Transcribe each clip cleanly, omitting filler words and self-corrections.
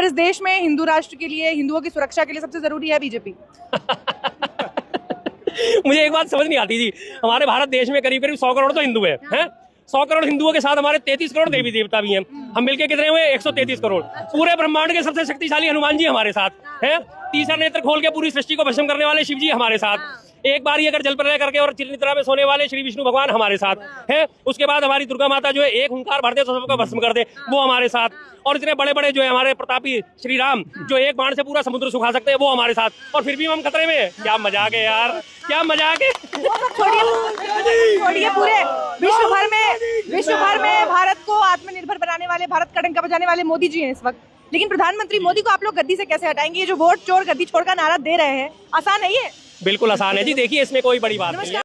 पर इस देश में हिंदू राष्ट्र के लिए, हिंदुओं की सुरक्षा के लिए सबसे जरूरी है बीजेपी। मुझे एक बात समझ नहीं आती थी, हमारे भारत देश में करीब करीब 100 करोड़ तो हिंदू हैं, 100 करोड़ हिंदुओं के साथ हमारे 33 करोड़ देवी देवता भी हैं। हम मिलके कितने हुए? 133 करोड़। पूरे ब्रह्मांड के सबसे शक्तिशाली हनुमान जी हमारे साथ हैं। तीसरा नेत्र खोल के पूरी सृष्टि को भस्म करने वाले शिव जी हमारे साथ। एक बार ही अगर जल प्रलय करके और चिरनिद्रा में सोने वाले श्री विष्णु भगवान हमारे साथ हैं। उसके बाद हमारी दुर्गा माता जो है एक हुंकार भर दे तो सबको भस्म कर दे, वो हमारे साथ। और इतने बड़े बड़े जो है हमारे प्रतापी श्री राम जो एक बाण से पूरा समुद्र सुखा सकते हैं, वो हमारे साथ। और फिर भी हम खतरे में हैं। क्या मजाक है यार, क्या मजाक है। छोड़िए, पूरे विश्व भर में भारत को आत्मनिर्भर बनाने वाले, भारत का डंका बजाने वाले मोदी जी हैं इस वक्त। लेकिन प्रधानमंत्री मोदी को आप लोग गद्दी से कैसे हटाएंगे? ये जो वोट चोर गद्दी छोड़ का नारा दे रहे हैं, आसान है ये? बिल्कुल आसान है जी, देखिए इसमें कोई बड़ी बात नहीं है।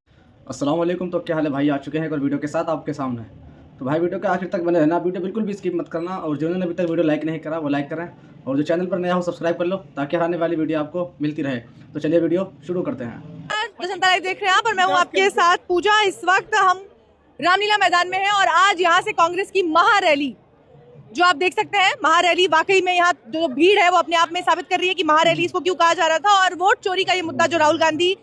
अस्सलाम वालेकुम। तो क्या हाल है भाई, आ चुके हैं एक और वीडियो के साथ आपके सामने। तो भाई वीडियो के आखिर तक बने रहना, वीडियो बिल्कुल भी स्किप मत करना। और जिन्होंने अभी तक वीडियो लाइक नहीं करा वो लाइक करें, और जो चैनल पर नया हो सब्सक्राइब कर लो ताकि आने वाली वीडियो आपको मिलती रहे। तो चलिए वीडियो शुरू करते हैं। जनता लाइव देख रहे हैं आप, और मैं हूँ आपके साथ पूजा। इस वक्त हम रामलीला मैदान में हैं और आज यहाँ से कांग्रेस की महारैली जो आप देख सकते हैं, महारैली वाकई में यहाँ जो भीड़ है वो अपने आप में साबित कर रही है कि महारैली इसको क्यों कहा जा रहा था। और वोट चोरी का ये मुद्दा जो राहुल गांधी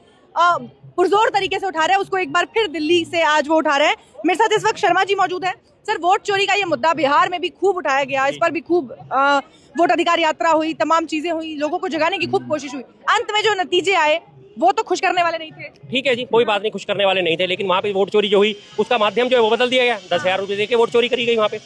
पुरजोर तरीके से उठा रहे हैं, उसको एक बार फिर दिल्ली से आज वो उठा रहे हैं। मेरे साथ इस वक्त शर्मा जी मौजूद है। सर, वोट चोरी का ये मुद्दा बिहार में भी खूब उठाया गया, इस पर भी खूब वोट अधिकार यात्रा हुई, तमाम चीजें हुई, लोगों को जगाने की खूब कोशिश हुई। अंत में जो नतीजे आए वो तो खुश करने वाले नहीं थे। ठीक है जी, कोई बात नहीं, खुश करने वाले नहीं थे, लेकिन वहाँ पे वोट चोरी जो हुई उसका माध्यम जो है वो बदल दिया गया। 10,000 रुपये देके वोट चोरी करी गई वहाँ पे।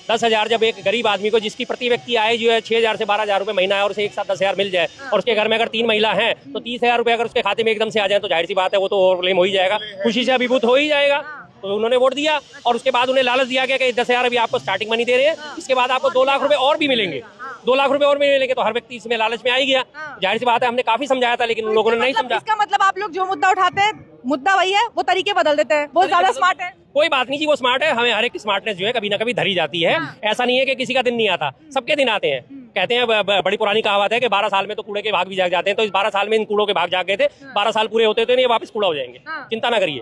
10,000 जब एक गरीब आदमी को, जिसकी प्रति व्यक्ति आय जो है 6,000 से 12,000 रुपये महीना है, और उसे एक साथ 10,000 मिल जाए, और उसके घर में अगर 3 महिला हैं तो 30,000 रुपये अगर उसके खाते में एकदम से आ जाए तो जाहिर सी बात है वो तो ओवरक्लेम हो ही जाएगा, खुशी से अभिभूत हो ही जाएगा। तो उन्होंने वोट दिया, और उसके बाद उन्हें लालच दिया गया कि 10,000 अभी आपको स्टार्टिंग मनी दे रहे हैं, इसके बाद आपको 2 लाख रुपए और भी मिलेंगे, 2 लाख रुपए और भी मिलेंगे। तो हर व्यक्ति इसमें लालच में आ ही गया। जाहिर सी बात है, हमने काफी समझाया था लेकिन उन लोगों ने नहीं समझा। इसका मतलब आप लोग जो मुद्दा उठाते हैं, मुद्दा वही है, वो तरीके बदल देते हैं, बहुत ज्यादा स्मार्ट है। कोई बात नहीं जी, वो स्मार्ट है। हमें हर एक स्मार्टनेस जो है कभी ना कभी धरी जाती है। ऐसा नहीं है कि किसी का दिन नहीं आता, सबके दिन आते हैं। कहते हैं बड़ी पुरानी कहावत है कि 12 साल में तो कूड़े के भाग भी जाग जाते हैं। तो इस 12 साल में इन कूड़ों के भाग जाग गए थे। 12 साल पूरे होते तो ये वापस कूड़ा हो जाएंगे, चिंता ना करिए।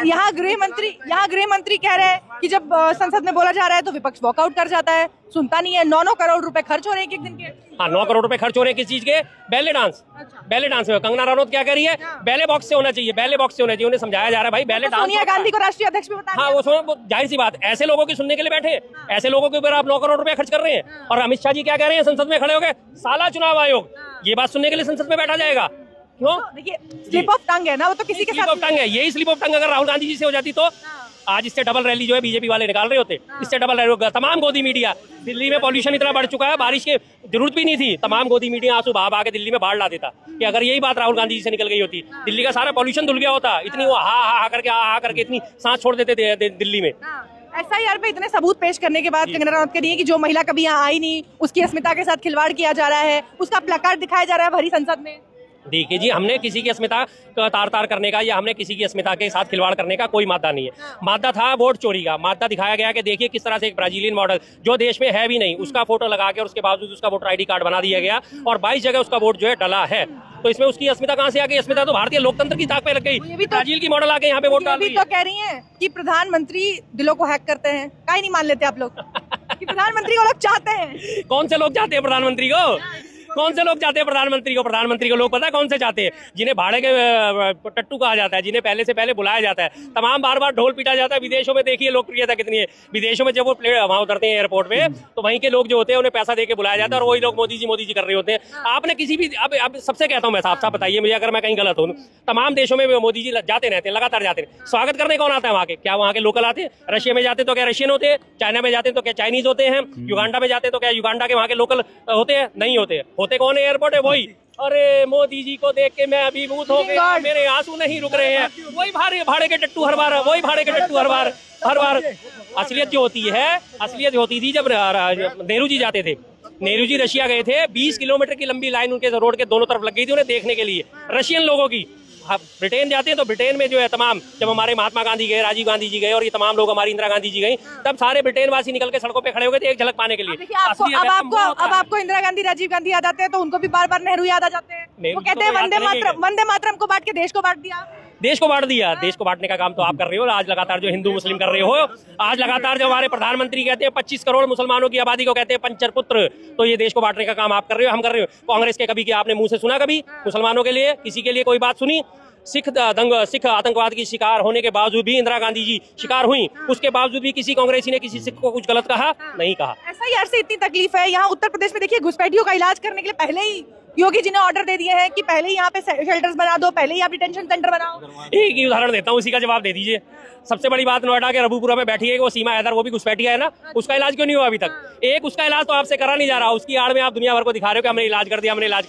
यहाँ गृह मंत्री कह रहे हैं कि जब संसद में बोला जा रहा है तो विपक्ष वॉकआउट कर जाता है, सुनता नहीं है। 9 करोड़ रुपए खर्च हो रहे हैं एक दिन के। हाँ, 9 करोड़ रुपए खर्च हो रहे हैं किस चीज के? Ballet dance. बैले डांस में कंगना रनौत क्या कह रही है? बैले बॉक्स से होना चाहिए, बैले बॉक्स से होना चाहिए। उन्हें समझाया जा रहा है भाई बैले डांस। सोनिया गांधी को राष्ट्रीय अध्यक्ष भी बताया। हाँ, वो सुनो, जाहिर सी बात, ऐसे लोगों की सुनने के लिए बैठे हैं। ऐसे लोगों के ऊपर आप 9 करोड़ रुपए खर्च कर रहे हैं। और अमित शाह जी क्या कह रहे हैं संसद में खड़े हो गए? साला चुनाव आयोग। ये बात सुनने के लिए संसद में बैठा जाएगा? क्यों? देखिए, स्लिप ऑफ टंग है ना, वो तो किसी के साथ स्लिप ऑफ टंग है। यही स्लिप ऑफ टंग अगर राहुल गांधी जी से हो जाती तो आज इससे डबल रैली जो है बीजेपी वाले निकाल रहे होते। इससे डबल रैली, तमाम गोदी मीडिया, दिल्ली में पॉल्यूशन इतना बढ़ चुका है, बारिश की जरूरत भी नहीं थी, तमाम गोदी मीडिया आंसू बहा के दिल्ली में बाढ़ ला देता। कि अगर यही बात राहुल गांधी जी से निकल गई होती, दिल्ली का सारा पॉल्यूशन धुल गया होता। इतनी वो हा करके इतनी सांस छोड़ देते थे दिल्ली में। SIR पे इतने सबूत पेश करने के बाद कंगना रनौत कह रही है कि जो महिला कभी यहाँ आई नहीं, उसकी अस्मिता के साथ खिलवाड़ किया जा रहा है, उसका प्लकार्ड दिखाया जा रहा है भरी संसद में। देखिए जी, हमने किसी की अस्मिता का तार करने का या हमने किसी की अस्मिता के साथ खिलवाड़ करने का कोई मादा नहीं है। मादा था वोट चोरी का। मादा दिखाया गया कि देखिए किस तरह से एक ब्राजीलियन मॉडल जो देश में है भी नहीं, उसका फोटो लगा के और उसके बावजूद उसका वोटर ID कार्ड बना दिया गया, और 22 जगह उसका वोट जो है डला है। तो इसमें उसकी अस्मिता कहाँ से आ गई? अस्मिता तो भारतीय लोकतंत्र की ताक पे लग गई। ब्राजील की मॉडल आके यहाँ पे वोट डाल रही है। तो कह रही है कि प्रधानमंत्री दिलों को हैक करते हैं। काहे नहीं मान लेते आप लोग कि प्रधानमंत्री को लोग चाहते हैं? कौन से लोग चाहते हैं प्रधानमंत्री को? कौन से लोग चाहते हैं प्रधानमंत्री को? प्रधानमंत्री को लोग पता है कौन से चाहते हैं? जिन्हें भाड़े के टट्टू कहा जाता है, जिन्हें पहले से पहले बुलाया जाता है, तमाम बार ढोल पीटा जाता है। विदेशों में देखिए लोकप्रियता कितनी है। विदेशों में जब वो वहां उतरते हैं एयरपोर्ट पे, तो वहीं के लोग जो होते हैं उन्हें पैसा देके बुलाया जाता है, और वही लोग मोदी जी कर रहे होते हैं। आपने किसी भी, अब सबसे कहता हूँ मैं, साफ बताइए मुझे अगर मैं कहीं गलत हूँ। तमाम देशों में मोदी जी जाते रहते हैं, लगातार जाते हैं। स्वागत करने कौन आता है वहाँ के? क्या वहाँ के लोकल आते हैं? रशिया में जाते तो क्या रशियन होते हैं? चाइना में जाते तो क्या चाइनीज होते हैं? युगांडा में जाते तो क्या युगांडा के वहाँ के लोकल होते हैं? नहीं होते। होते कौन है एयरपोर्ट? वही। अरे मोदी जी को देख के मैं अभिभूत हो गया, मेरे आंसू नहीं रुक रहे हैं। वही भाड़े के टट्टू हर बार, वही भाड़े के टट्टू हर बार। असलियत जो होती है, असलियत जो होती थी जब नेहरू जी जाते थे। नेहरू जी रशिया गए थे, 20 किलोमीटर की लंबी लाइन उनके रोड के दोनों तरफ लग गई थी उन्हें देखने के लिए, रशियन लोगों की। ब्रिटेन जाते हैं तो ब्रिटेन में जो है तमाम, जब हमारे महात्मा गांधी गए, राजीव गांधी जी गए, और ये तमाम लोग, हमारी इंदिरा गांधी जी गई, तब सारे ब्रिटेन वासी निकल के सड़कों पे खड़े हो गए थे एक झलक पाने के लिए। अब आपको इंदिरा गांधी, राजीव गांधी याद आते हैं, तो उनको भी बार बार नेहरू याद आ जाते हैं। वो कहते हैं वंदे मातरम को बांट के देश को बांट दिया। देश को बांट दिया। देश को बांटने का काम तो आप कर रहे हो आज लगातार, जो हिंदू मुस्लिम कर रहे हो आज लगातार। जो हमारे प्रधानमंत्री कहते हैं 25 करोड़ मुसलमानों की आबादी को कहते हैं पंचर पुत्र, तो ये देश को बांटने का काम आप कर रहे हो, हम कर रहे हो। कांग्रेस के कभी आपने मुंह से सुना कभी मुसलमानों के लिए किसी के लिए कोई बात सुनी? सिख आतंकवाद की शिकार होने के बावजूद भी इंदिरा गांधी जी शिकार हुई, उसके बावजूद भी किसी कांग्रेसी ने किसी सिख को कुछ गलत कहा नहीं कहा। SIR से इतनी तकलीफ है, यहाँ उत्तर प्रदेश में देखिए घुसपैठियों का इलाज करने के लिए पहले ही योगी जी ने ऑर्डर दे दिए हैं कि पहले ही यहाँ पे शेल्टर्स बना दो, पहले ही आप डिटेंशन सेंटर बनाओ। एक ही उदाहरण देता हूँ, उसी का जवाब दे दीजिए। सबसे बड़ी बात नोएडा के रबूपुरा में बैठी है वो सीमा हैदर, वो भी घुसपैठिया है ना, उसका इलाज क्यों नहीं हुआ अभी तक? एक उसका इलाज तो आपसे करा नहीं जा रहा, उसकी आड़ में आप दुनिया भर को दिखा रहे हो कि हमने इलाज कर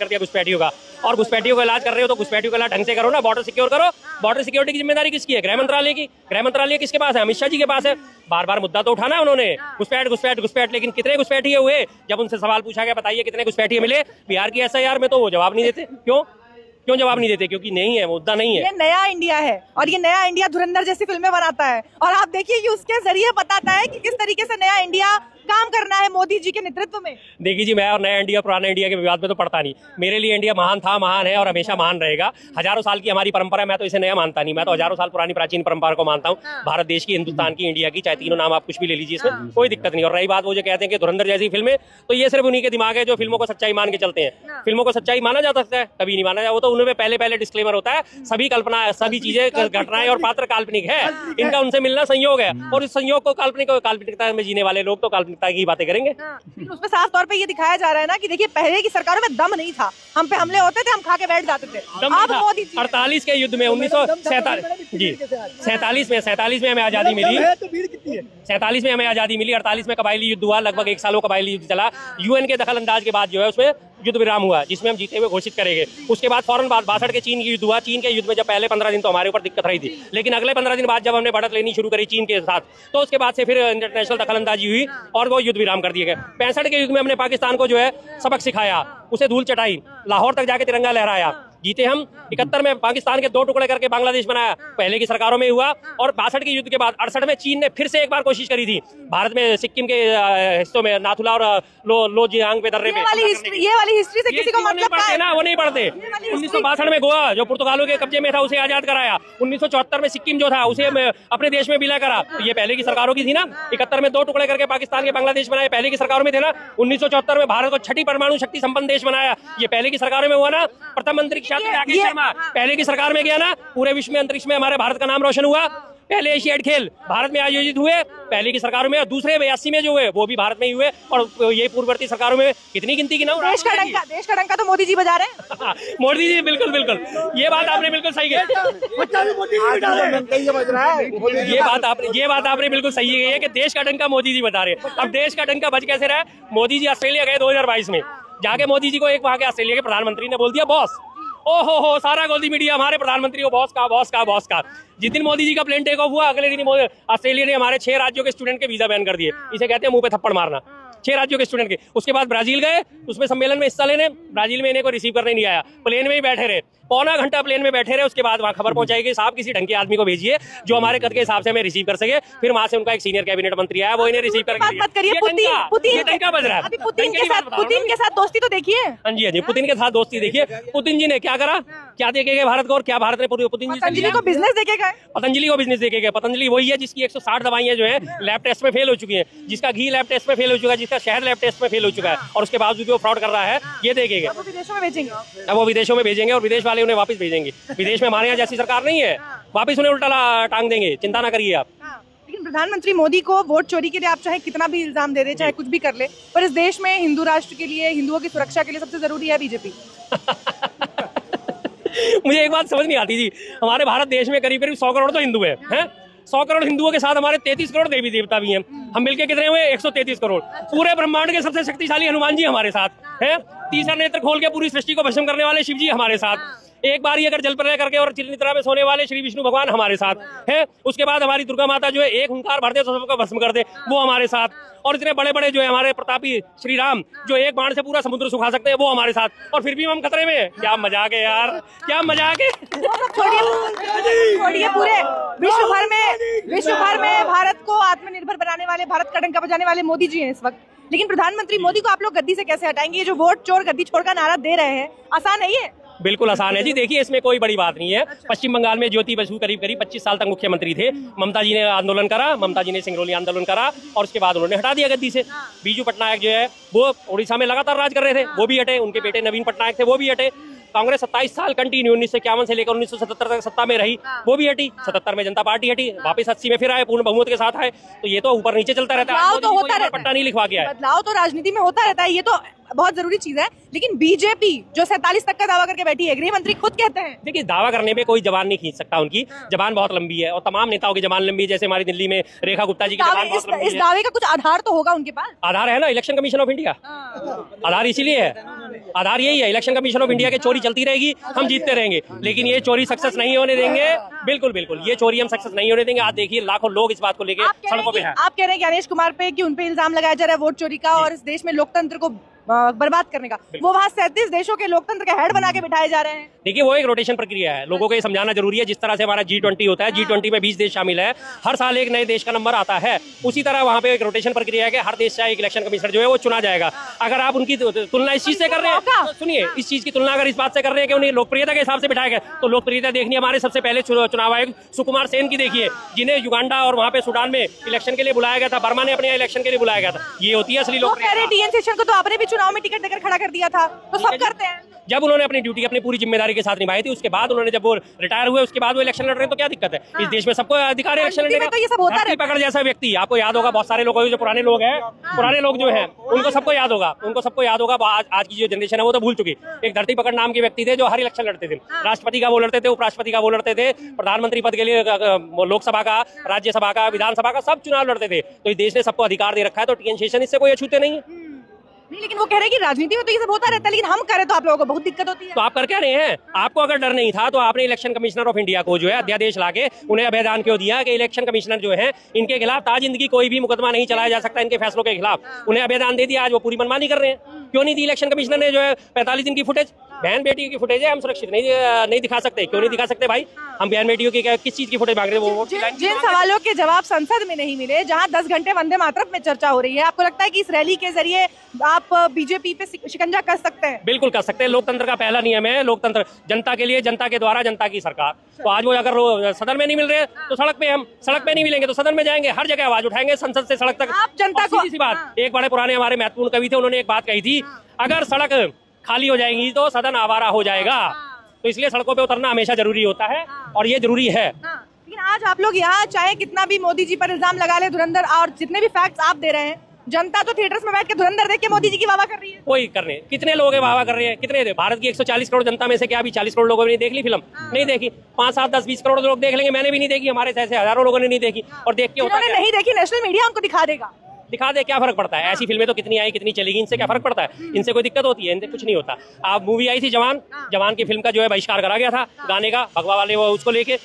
दिया घुसपैठियों का। और घुसपैठियों का इलाज कर रहे हो तो घुसपैठियों का इलाज ढंग से करो ना, बॉर्डर सिक्योर करो। बॉर्डर सिक्योरिटी की जिम्मेदारी किसकी है? गृह मंत्रालय की। गृह मंत्रालय किसके पास है? अमित शाह जी के पास है। बार बार मुद्दा तो उठाना है उन्होंने, घुसपैठ, लेकिन कितने घुसपैठिए हुए? जब उनसे सवाल पूछा गया बताइए कितने घुसपैठिए मिले बिहार की SIR में, तो वो जवाब नहीं देते। क्यों जवाब नहीं देते? क्योंकि नहीं है, मुद्दा नहीं है। ये नया इंडिया है और ये नया इंडिया धुरंधर जैसी फिल्में बनाता है, और आप देखिए कि उसके जरिए बताता है कि किस तरीके से नया इंडिया काम करना है मोदी जी के नेतृत्व में। देखिए जी, मैं और नया इंडिया पुराने इंडिया के विवाद में तो पड़ता नहीं। मेरे लिए इंडिया महान था, महान है और हमेशा महान रहेगा। हजारों साल की हमारी परंपरा है, मैं तो इसे नया मानता नहीं। मैं तो हजारों साल पुरानी प्राचीन परंपरा को मानता हूँ, भारत देश की, हिंदुस्तान की, इंडिया की, चाहे तीनों नाम आप कुछ भी ले लीजिए, इसमें कोई दिक्कत नहीं। और रही बात वो जो कहते हैं कि धुरंधर जैसी फिल्में, तो ये सिर्फ उन्हीं के दिमाग है जो फिल्मों को सच्चाई मान के चलते हैं। फिल्मों को सच्चाई माना जा सकता है? कभी नहीं माना जाए, वो तो उनमें पहले डिस्क्लेमर होता है, सभी कल्पना, सभी चीजें, घटनाएं और पात्र काल्पनिक है, इनका उनसे मिलना संयोग है, और इस संयोग को काल्पनिकता में जीने वाले लोग तो काल्पनिकता की बातें करेंगे। लेकिन उसमें साफ तौर पे ये दिखाया जा रहा है ना कि देखिए पहले की सरकारों में दम नहीं था, हम पे हमले होते थे, हम खा के बैठ जाते थे। अब मोदी जी 48 के युद्ध में 1947 में हमें आजादी मिली, 47 में हमें आजादी मिली, 48 में कबायली युद्ध हुआ, लगभग 1 साल कबायली युद्ध चला। UN के दखल अंदाज के बाद जो है उसमें युद्ध विराम हुआ, जिसमें हम जीते हुए घोषित करेंगे। उसके बाद फौरन 62 के चीन की युद्ध हुआ। चीन के युद्ध में जब पहले 15 दिन तो हमारे ऊपर दिक्कत रही थी, लेकिन अगले 15 दिन बाद जब हमने बढ़त लेनी शुरू करी चीन के साथ, तो उसके बाद से फिर इंटरनेशनल दखलंदाजी हुई और वो युद्ध विराम कर दिए गए। 65 के युद्ध में हमने पाकिस्तान को जो है सबक सिखाया, उसे धूल चटाई, लाहौर तक जाके तिरंगा लहराया, जीते हम। 71 में पाकिस्तान के 2 टुकड़े करके बांग्लादेश बनाया, पहले की सरकारों में हुआ। और 62 के युद्ध के बाद 68 में चीन ने फिर से एक बार कोशिश करी थी भारत में, सिक्किम के हिस्सों में, नाथुला और लोजियांग पे दर्रे पे। ये वाली हिस्ट्री से किसी को मतलब पढ़ते ना, वो नहीं पढ़ते। 1962 में गोवा जो पुर्तगालों के कब्जे में था उसे आजाद कराया। 1974 में सिक्किम जो था उसे अपने देश में विलय करा, तो ये पहले की सरकारों की थी ना। 71 में 2 टुकड़े करके पाकिस्तान के बांग्लादेश बनाए, पहले की सरकारों में थे ना। 1974 में भारत को 6ठी परमाणु शक्ति संपन्न देश बनाया, ये पहले की सरकारों में हुआ ना। प्रथम मंत्री राकेश शर्मा पहले की सरकार में गया ना, पूरे विश्व में अंतरिक्ष में हमारे भारत का नाम रोशन हुआ। पहले एशियाड खेल भारत में आयोजित हुए पहले की सरकारों में, और दूसरे 82 में जो हुए वो भी भारत में ही हुए। और ये पूर्ववर्ती सरकारों में कितनी गिनती की ना। देश का डंका तो मोदी जी बजा रहे हैं। मोदी जी बिल्कुल, ये बात आपने बिल्कुल सही कही। ये बात आपने बिल्कुल सही कही है कि देश का डंका मोदी जी बजा रहे हैं। अब देश का डंका बज कैसे रहा है? मोदी जी ऑस्ट्रेलिया गए 2022 में, जाके मोदी जी को एक वहां के ऑस्ट्रेलिया के प्रधानमंत्री ने बोल दिया बॉस। ओहो सारा गोदी मीडिया हमारे प्रधानमंत्री को बॉस का। जिस दिन मोदी जी का प्लेन टेक ऑफ हुआ, अगले दिन ऑस्ट्रेलिया ने हमारे 6 राज्यों के स्टूडेंट के वीजा बैन कर दिए। इसे कहते हैं मुंह पे थप्पड़ मारना, 6 राज्यों के स्टूडेंट के। उसके बाद ब्राजील गए, उसमें सम्मेलन में हिस्सा लेने, ब्राजील में इन्हें को रिसीव करने नहीं आया, प्लेन में ही बैठे रहे, पौना घंटा प्लेन में बैठे रहे। उसके बाद वहां खबर पहुंचाई गई साहब किसी ढंग के आदमी को भेजिए जो हमारे कद के हिसाब से हमें रिसीव कर सके। फिर वहां से उनका एक सीनियर कैबिनेट मंत्री आया, वो इन्हें रिसीव करके मत करिए। डंका बज रहा है। पुतिन के साथ दोस्ती तो देखिए। हाँ जी, पुतिन के साथ दोस्ती देखिए। पुतिन जी ने क्या करा, क्या देके गए भारत को, और क्या भारत ने पुतिन जी पतंजलि को बिजनेस देके गए। पतंजलि को बिजनेस देके गए। पतंजलि वही है जिसकी 160 दवाइयां जो है लैब टेस्ट में फेल हो चुकी हैं, जिसका घी लैब टेस्ट में फेल हो चुका है, जिसका शहद लैब टेस्ट में फेल हो चुका है, और उसके बावजूद भी वो फ्रॉड कर रहा है। ये देके गए, वो विदेशों में भेजेंगे। अब वो विदेशों में भेजेंगे और विदेश वाले उन्हें वापस भेजेंगे। विदेश में हमारे यहाँ जैसी सरकार नहीं है, वापस उन्हें उल्टा टांग देंगे, चिंता ना करिए आप। लेकिन प्रधानमंत्री मोदी को वोट चोरी के लिए आप चाहे कितना भी इल्जाम दे दे, चाहे कुछ भी कर ले, पर इस देश में हिंदू राष्ट्र के लिए, हिंदुओं की सुरक्षा के लिए सबसे जरूरी है बीजेपी। मुझे एक बात समझ नहीं आती जी, हमारे भारत देश में करीब 100 करोड़ तो हिंदू है। 100 करोड़ हिंदुओं के साथ हमारे 33 करोड़ देवी देवता भी हैं। हम मिलके कितने हुए? 133 करोड़। पूरे ब्रह्मांड के सबसे शक्तिशाली हनुमान जी हमारे साथ हैं। तीसरा नेत्र खोल के पूरी सृष्टि को भस्म करने वाले शिव जी हमारे साथ। एक बार ही अगर जल प्रलय करके और चिरनिद्रा में सोने वाले श्री विष्णु भगवान हमारे साथ है। उसके बाद हमारी दुर्गा माता जो है एक हुंकार भर दे तो सबको भस्म कर दे, वो हमारे साथ। और इतने बड़े बड़े जो है हमारे प्रतापी श्री राम जो एक बाण से पूरा समुद्र सुखा सकते हैं, वो हमारे साथ। और फिर भी हम खतरे में। क्या मजाक है यार, क्या मजाक है। छोड़िए, पूरे विश्व भर में भारत को आत्मनिर्भर बनाने वाले, भारत का डंका बजाने वाले मोदी जी हैं इस वक्त। लेकिन प्रधानमंत्री मोदी को आप लोग गद्दी से कैसे हटाएंगे? ये जो वोट चोर गद्दी छोड़ का नारा दे रहे हैं, आसान है ये? बिल्कुल आसान है जी। देखिए इसमें कोई बड़ी बात नहीं है। पश्चिम बंगाल में ज्योति बसु करीब 25 साल तक मुख्यमंत्री थे। ममता जी ने आंदोलन करा, ममता जी ने सिंगरौली आंदोलन करा और उसके बाद उन्होंने हटा दिया गद्दी से। बीजू पटनायक जो है वो उड़ीसा में लगातार राज कर रहे थे, वो भी हटे। उनके बेटे नवीन पटनायक थे, वो भी हटे। कांग्रेस 27 साल कंटिन्यू 1951 से लेकर 1977 तक सत्ता में रही, वो भी हटी। 77 में जनता पार्टी हटी, वापस 80 में फिर आए, पूर्ण बहुमत के साथ आए। तो ये तो ऊपर नीचे चलता रहता है। बदलाव तो होता रहता है, पट्टा नहीं लिखवा के आए। बदलाव तो राजनीति में होता रहता है, ये तो बहुत जरूरी चीज है। लेकिन बीजेपी जो 47 तक का दावा करके बैठी है, गृह मंत्री खुद कहते हैं। देखिए दावा करने में कोई जबान नहीं खींच सकता, उनकी जबान बहुत लंबी है और तमाम नेताओं की जबान लंबी है। जैसे हमारी दिल्ली में रेखा गुप्ता जी की जबान बहुत लंबी इस है। दावे का कुछ आधार तो होगा उनके पास। आधार है ना, इलेक्शन कमीशन ऑफ इंडिया। आधार इसीलिए है, आधार यही है, इलेक्शन कमीशन ऑफ इंडिया की चोरी चलती रहेगी, हम जीतते रहेंगे, लेकिन ये चोरी सक्सेस नहीं होने देंगे। बिल्कुल बिल्कुल, ये चोरी हम सक्सेस नहीं होने देंगे। आज देखिए लाखों लोग इस बात को लेकर सड़कों पे हैं। आप कह रहे हैं ज्ञानेश कुमार पे कि उन पे इल्जाम लगाया जा रहा है वोट चोरी का और इस देश में लोकतंत्र को बर्बाद करने का। वो वहाँ 37 देशों के लोकतंत्र के हेड बना के बिठाए जा रहे हैं। देखिए वो एक रोटेशन प्रक्रिया है, लोगों को ये समझाना जरूरी है। जिस तरह से हमारा G20 होता है, G20 में 20 देश शामिल है, हर साल एक नए देश का नंबर आता है, उसी तरह वहाँ पे एक रोटेशन प्रक्रिया है कि हर देश से एक इलेक्शन कमिश्नर जो है वो चुना जाएगा। अगर आप उनकी तुलना इस चीज से कर रहे हैं, तो सुनिए, इस चीज की तुलना अगर इस बात से कर रहे हैं कि उन्हें लोकप्रियता के हिसाब से बिठाया गया, तो लोकप्रियता देखनी हमारे सबसे पहले चुनाव आयोग सुकुमार सेन की देखिए, जिन्हें युगांडा और वहाँ पे सूडान में इलेक्शन के लिए बुलाया गया था, बर्मा ने अपने यहाँ इलेक्शन के लिए बुलाया गया था। ये होती है असली लोकप्रियता। टीएन शेषन को तो आपने भी चुनाव में टिकट देकर खड़ा कर दिया था, तो सब करते हैं। जब उन्होंने अपनी ड्यूटी अपनी पूरी जिम्मेदारी के साथ निभाई थी, उसके बाद उन्होंने जब वो रिटायर हुए, उसके बाद वो इलेक्शन लड़ रहे हैं, तो क्या दिक्कत है? इस देश में सबको अधिकार है इलेक्शन लड़ने का। तो ये सब होता है। पकड़ जैसा व्यक्ति आपको याद होगा, बहुत सारे लोग जो पुराने लोग हैं, पुराने लोग जो हैं, उनको सबको याद होगा, उनको सबको याद होगा। आज की जो जनरेशन है वो तो भूल चुकी। एक धरती पकड़ नाम के व्यक्ति थे जो हर इलेक्शन लड़ते थे, राष्ट्रपति का वो लड़ते थे, उपराष्ट्रपति का वो लड़ते थे, प्रधानमंत्री पद के लिए लोकसभा का, राज्यसभा का, विधानसभा का सब चुनाव लड़ते थे। तो इस देश ने सबको अधिकार दे रखा है, तो टीएन शेषन इससे कोई अछूते नहीं है। नहीं, लेकिन वो कह रहे हैं कि राजनीति में तो ये सब होता रहता है, लेकिन हम करें तो आप लोगों को बहुत दिक्कत होती है। तो आप कर क्या रहे हैं? आपको अगर डर नहीं था तो आपने इलेक्शन कमिश्नर ऑफ इंडिया को जो है अध्यादेश लाके उन्हें अभ्यदान क्यों दिया कि इलेक्शन कमिश्नर जो है इनके खिलाफ ताजिंदगी कोई भी मुकदमा नहीं चलाया जा सकता इनके फैसलों के खिलाफ। उन्हें अभ्यदान दे दिया, आज वो पूरी मनमानी कर रहे हैं। क्यों नहीं दी इलेक्शन कमिश्नर ने जो है 45 दिन की फुटेज? बहन बेटी की फुटेज है, हम सुरक्षित नहीं दिखा सकते। क्यों नहीं दिखा सकते भाई? हम बहन बेटियों की किस चीज की फुटेज मांग रहे हैं? वो जिन सवालों के जवाब संसद में नहीं मिले, जहां 10 घंटे वंदे मातरम में चर्चा हो रही है, आपको लगता है कि इस रैली के जरिए आप बीजेपी पे शिकंजा कस सकते हैं? बिल्कुल कर सकते हैं। लोकतंत्र का पहला नियम है, लोकतंत्र जनता के लिए, जनता के द्वारा, जनता की सरकार। तो आज वो अगर सदन में नहीं मिल रहे तो सड़क पे, हम सड़क पे नहीं मिलेंगे तो सदन में जाएंगे, हर जगह आवाज उठाएंगे, संसद से सड़क तक। आप जनता को सीधी सी बात, एक बड़े पुराने हमारे महत्वपूर्ण कवि थे, उन्होंने एक बात कही थी, अगर सड़क खाली हो जाएगी तो सदन आवारा हो जाएगा। तो इसलिए सड़कों पे उतरना हमेशा जरूरी होता है और ये जरूरी है। लेकिन आज आप लोग यहाँ चाहे कितना भी मोदी जी पर इल्जाम लगा ले धुरंधर, और जितने भी फैक्ट्स आप दे रहे हैं, जनता तो थिएटर्स में बैठ के धुरंधर देख के मोदी जी की वाह कर रही है। कोई करने कितने लोग हैं वाह कर रहे हैं? कितने थे? भारत की 140 करोड़ जनता में से क्या अभी 40 करोड़ लोगों ने देख ली फिल्म? नहीं देखी। 5, 7, 10, 20 करोड़ लोग देख लेंगे, मैंने भी नहीं देखी, हमारे ऐसे हजारों लोगों ने नहीं देखी। और देख के उन्होंने नहीं देखी, नेशनल मीडिया उनको दिखा देगा, दिखा दे, क्या फर्क पड़ता है? ऐसी फिल्में तो कितनी आई, कितनी चलेगी, इनसे क्या फर्क पड़ता है? इनसे कोई दिक्कत होती है? इनसे कुछ नहीं होता। आप मूवी आई थी जवान, जवान की फिल्म का जो है बहिष्कार करा गया था गाने का, भगवा वाले वो उसको लेके,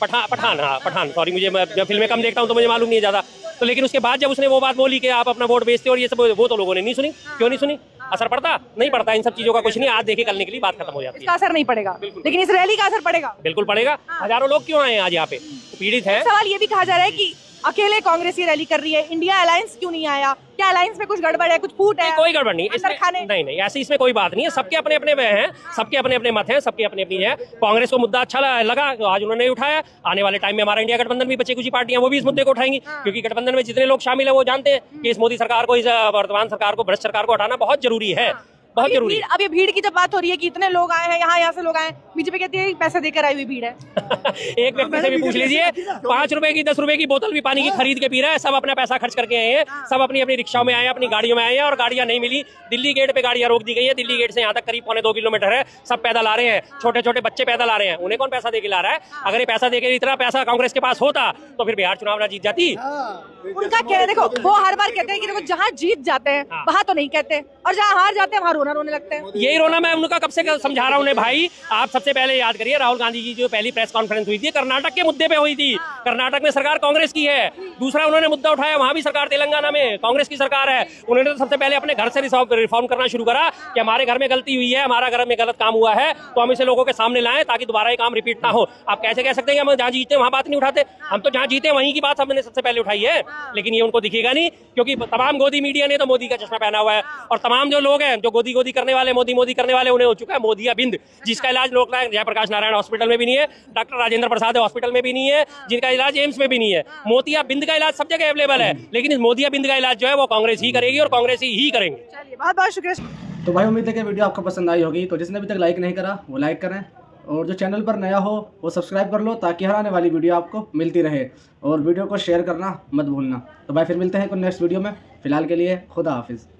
पठान सॉरी, मुझे फिल्में कम देखता हूँ तो मुझे मालूम नहीं है ज्यादा। तो लेकिन उसके बाद जब उसने वो बात बोली कि आप अपना वोट बेचते और ये सब, वो तो लोगों ने नहीं सुनी। क्यों नहीं सुनी? असर पड़ता नहीं पड़ता इन सब चीजों का कुछ नहीं। आज देखे कल निकली, बात खत्म हो जाती है। इसका असर नहीं पड़ेगा, लेकिन इस रैली का असर पड़ेगा। बिल्कुल पड़ेगा। हजारों लोग क्यों आए हैं आज यहाँ पे? पीड़ित है। सवाल ये भी कहा जा रहा है कि अकेले कांग्रेस ये रैली कर रही है, इंडिया अलायंस क्यों नहीं आया? क्या अलायंस में कुछ गड़बड़ है, कुछ फूट है? कोई गड़बड़ नहीं इसमें, नहीं ऐसे इसमें कोई बात नहीं है। सबके अपने अपने हैं, सबके अपने अपने मत हैं, सबके अपने अपनी है। कांग्रेस को मुद्दा अच्छा लगा तो आज उन्होंने उठाया। आने वाले टाइम में हमारा इंडिया गठबंधन भी, बचे कुछ पार्टियां वो भी इस मुद्दे को उठाएंगी, क्योंकि गठबंधन में जितने लोग शामिल है वो जानते हैं कि इस मोदी सरकार को, इस वर्तमान सरकार को, भ्रष्ट सरकार को हटाना बहुत जरूरी है, बहुत जरूरी है। अब ये भीड़ की जब बात हो रही है कि इतने लोग आए हैं, यहाँ से लोग आए, बीजेपी कहती है पैसे देकर आई हुई भीड़ है। एक व्यक्ति से भी पूछ लीजिए, 5 रुपए की 10 रुपए की बोतल भी पानी की खरीद के पी रहा है। सब अपना पैसा खर्च करके आए हैं, सब अपनी अपनी रिक्शाओं में आए हैं, अपनी गाड़ियों में आए हैं, और गाड़ियां नहीं मिली। दिल्ली गेट पे गाड़ियां रोक दी गई है। दिल्ली गेट से यहाँ तक करीब 1.25 किलोमीटर है। सब पैदल आ रहे हैं, छोटे छोटे बच्चे पैदल आ रहे हैं। उन्हें कौन पैसा देके ला रहा है? अगर ये पैसा देके, इतना पैसा कांग्रेस के पास होता तो फिर बिहार चुनाव ना जीत जाती। उनका क्या है, देखो वो हर बार कहते हैं कि देखो जहाँ जीत जाते हैं वहाँ तो नहीं कहते, और जहाँ हार जाते हैं वहाँ रोना रोने लगते हैं। यही रोना मैं उनका कब से समझा रहा हूँ उन्हें। भाई आप सबसे पहले याद करिए, राहुल गांधी जी जो पहली प्रेस कॉन्फ्रेंस हुई थी कर्नाटक के मुद्दे पे हुई थी। कर्नाटक में सरकार कांग्रेस की है। दूसरा उन्होंने मुद्दा उठाया, वहां भी सरकार तेलंगाना में कांग्रेस की सरकार है। उन्होंने तो सबसे पहले अपने घर से रिफॉर्म करना शुरू करा कि हमारे घर में गलती हुई है, हमारा घर में गलत काम हुआ है, तो हम इसे लोगों के सामने लाएं ताकि दोबारा ये काम रिपीट ना हो। आप कैसे कह सकते हैं कि हम जहाँ जीते वहां बात नहीं उठाते? हम तो जहाँ जीते वहीं की बात हमने सबसे पहले उठाई है। लेकिन ये उनको दिखेगा नहीं, क्योंकि तमाम गोदी मीडिया ने तो मोदी का चश्मा पहना हुआ है, और तमाम जो लोग हैं जो गोदी गोदी करने वाले, मोदी करने वाले, उन्हें हो चुका है मोदियाबिंद, जिसका इलाज लोकनायक जयप्रकाश नारायण हॉस्पिटल में भी नहीं है, डॉक्टर राजेंद्र प्रसाद हॉस्पिटल में भी नहीं है, जिनका इलाज एम्स में भी नहीं है। मोतियाबिंद का इलाज सब जगह अवेलेबल है, लेकिन इस मोदियाबिंद का इलाज जो है वो कांग्रेस ही करेगी और कांग्रेस ही करेंगे। चलिए, बहुत बहुत शुक्रिया। तो भाई उम्मीद है कि वीडियो आपको पसंद आई होगी। तो जिसने अभी तक लाइक नहीं करा वो लाइक करें, और जो चैनल पर नया हो वो सब्सक्राइब कर लो, ताकि हर आने वाली वीडियो आपको मिलती रहे। और वीडियो को शेयर करना मत भूलना। तो भाई फिर मिलते हैं कुछ नेक्स्ट वीडियो में। फिलहाल के लिए खुदा हाफिज़।